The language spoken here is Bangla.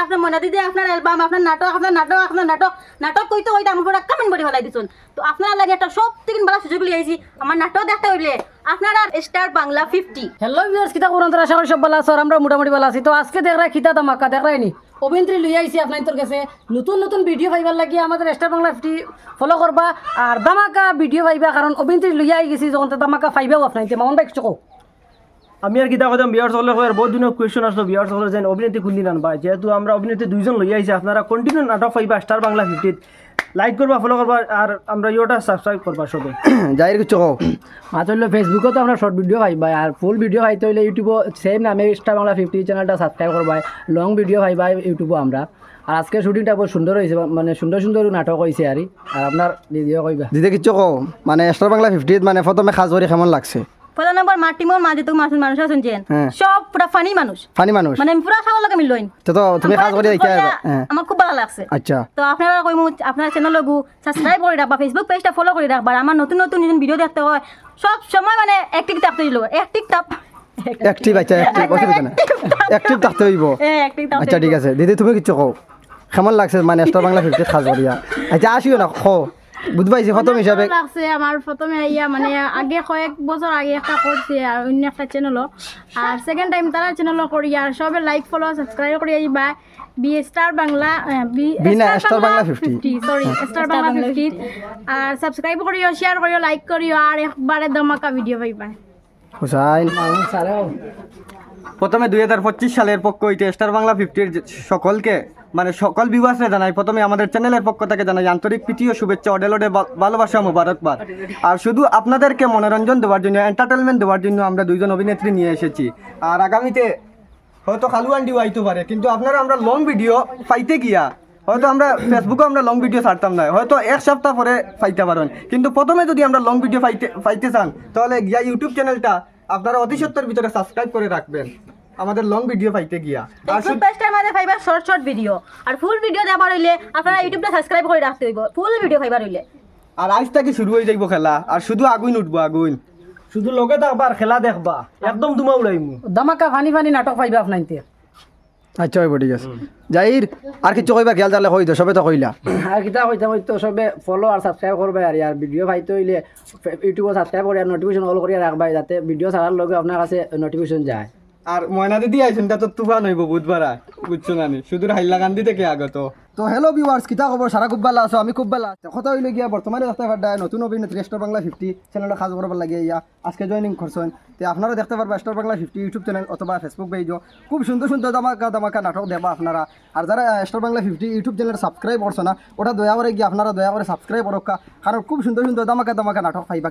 আপনার মনে দিদি আপনার অ্যালবাম আপনার নাটক কইতে কইতে আমার পুরো কমেন্ট করে ফেলাই দিছুন তো আপনারা লাগে একটা সব থেকে ভালো সুযোগ লিয়েছি আমার নাটক দেখতে হইলে আপনারা স্টার বাংলা 50 হ্যালো ভিউয়ার্স কিতা করুন তোরা আশা করি সব ভালো আছো আর আমরা মোটামুটি ভালো আছি তো আজকে দেখরা খিতা ধামাকা দেখরাই নি অভিনেত্রী লই আইছি আপনাদের কাছে নতুন নতুন ভিডিও পাইবার লাগি আমাদের স্টার বাংলা 50 ফলো করবা আর ধামাকা ভিডিও পাইবা কারণ অভিনেত্রী লই আই গেছি যখন ধামাকা পাইবাও আপনাদের মামুন ভাই কিছু কও আমি আর কিতা কথা বিয়ার সকলে কয় বহুত দিনের কোয়েশ্চন আসলো বিয়ার সকলে যেন অভিনেত্রী কোনদিন আনবা যেহেতু আমরা অভিনেত্রী দুইজন লই আইছি আপনারা কন্টিনিউ নাটক পাইবা স্টার বাংলা 50 লাইক করবা ফলো করবা আর আমরা ইয়োটা সাবস্ক্রাইব করবা সবে যাইর কিছু কও মাত্র হইলো ফেসবুকও তো আমরা শর্ট ভিডিও পাইবা আর ফুল ভিডিও পাইতে হইলে ইউটিউবও সেম নামে স্টার বাংলা 50 চ্যানেলটা সাবস্ক্রাইব করবা লং ভিডিও পাইবা ইউটিউবও আমরা আর আজকে শুটিংটা বহুত সুন্দর হয়েছে মানে সুন্দর সুন্দর নাটক হয়েছে আর আপনার দিদিও কইবা দিদি কিছু কও মানে স্টার বাংলা 50 মানে প্রথমে খাস করে কেমন লাগছে প্রথম নম্বর মাটিমোর মাঝে তো মানুষ আছেন যেন সব পুরো ফানি মানুষ ফানি মানুষ মানে পুরো সবার লগে মিললইন তো তুমি খাস করে দেখাই আমার খুব ভালো লাগছে আচ্ছা তো আপনারা কইমু আপনার চ্যানেল লগু সাবস্ক্রাইব করে রাখবা ফেসবুক পেজটা ফলো করে রাখবা আমার নতুন নতুন ভিডিও দেখতে হয় সব সময় মানে অ্যাক্টিভ থাকতে হইলো অ্যাক্টিভ আচ্ছা অ্যাক্টিভ অসুবিধা না অ্যাক্টিভ থাকতে হইব আচ্ছা ঠিক আছে দিদি তুমি কিছু কও কেমন লাগছে মানে স্টার বাংলা 50 খাস করিয়া আচ্ছা আসিও না কও বুঝবাইছি খতম হিসাবে লাগছে আমার প্রথমে ইয়া মানে আগে কয়েক বছর আগে একটা করছি আর অন্য একটা চ্যানেলও আর সেকেন্ড টাইম তারা চ্যানেলও করি আর সবে লাইক ফলো সাবস্ক্রাইব করে যাইবা B star Bangla star Bangla 50 sorry star Bangla 50 আর সাবস্ক্রাইব করিও শেয়ার করিও লাইক করিও আর একবারে ধমাকা ভিডিও পাইবা হুসাইন মামুন স্যারও প্রথমে 2025 সালের পক্ষ হইতে স্টার বাংলা 50 সকলকে মানে সকল ভিউয়ার্সরা জানাই প্রথমে আমাদের চ্যানেলের পক্ষ থেকে জানাই আন্তরিক প্রীতি ও শুভেচ্ছা অডেলডে ভালোবাসা মোবারকবাদ আর শুধু আপনাদেরকে মনোরঞ্জন দেওয়ার জন্য এন্টারটেনমেন্ট দেওয়ার জন্য আমরা দুইজন অভিনেত্রী নিয়ে এসেছি আর আগামীতে হয়তো খালু আন্ডিও আইতে পারে কিন্তু আপনারা আমরা লং ভিডিও পাইতে গিয়া হয়তো আমরা ফেসবুকে আমরা লং ভিডিও ছাড়তাম না হয়তো এক সপ্তাহ পরে পাইতে পারেন কিন্তু প্রথমে যদি আমরা লং ভিডিও পাইতে চান তাহলে গিয়া ইউটিউব চ্যানেলটা আপনারা অতি সত্তর ভিতরে সাবস্ক্রাইব করে রাখবেন আমাদের লং ভিডিও পাইতে গিয়া আর ফেসবুক পেজটার মধ্যে পাইবা শর্ট ভিডিও আর ফুল ভিডিও দেবার হইলে আপনারা ইউটিউবটা সাবস্ক্রাইব করে রাখতে হইব ফুল ভিডিও পাইবার হইলে আর আজ থেকে শুরু হয়ে যাইব খেলা আর শুধু আগুন উঠবো আগুন শুধু লগে থাকবা আর খেলা দেখবা একদম দুমা উড়াইমু ধামাকা ফানি ফানি নাটক পাইবা আপনাদের আচ্ছা হইব ঠিক আছে যাইর আর কিছু কইবা খেয়াল জানলে কই দো সবে তো কইলা আর কিতা কইতা হইতো সবে ফলো আর সাবস্ক্রাইব করবে আর ইয়ার ভিডিও পাইতে হইলে ইউটিউবে সাবস্ক্রাইব করে আর নোটিফিকেশন অল করিয়া রাখবা যাতে ভিডিও ছাড়ার লগে আপনার কাছে নোটিফিকেশন যায় আর ময়না দিদি আইছেন তা তো তুফান হইব বুধবার বুঝছো না শুধু হাইলাকান্দি থেকে আগত তো হ্যালো ভিউয়ার্স কিতা খবর সারা খুব ভালো আছো আমি খুব ভালো আছি কথা হইলে গিয়া বর্তমানে দেখতে পারবা নতুন অভিনেত্রী স্টার বাংলা 50 চ্যানেলটা কাজ করবার লাগে ইয়া আজকে জয়েনিং করছেন তো আপনারা দেখতে পারবা স্টার বাংলা 50 ইউটিউব চ্যানেল অথবা ফেসবুক পেজও খুব সুন্দর সুন্দর ধামাকা নাটক দেবা আপনারা আর যারা star Bangla 50 YouTube channel subscribe করছো না ওটা দয়া করে গিয়ে আপনারা দয়া করে সাবস্ক্রাইব করো কারণ খুব সুন্দর সুন্দর ধামাকা নাটক পাইবা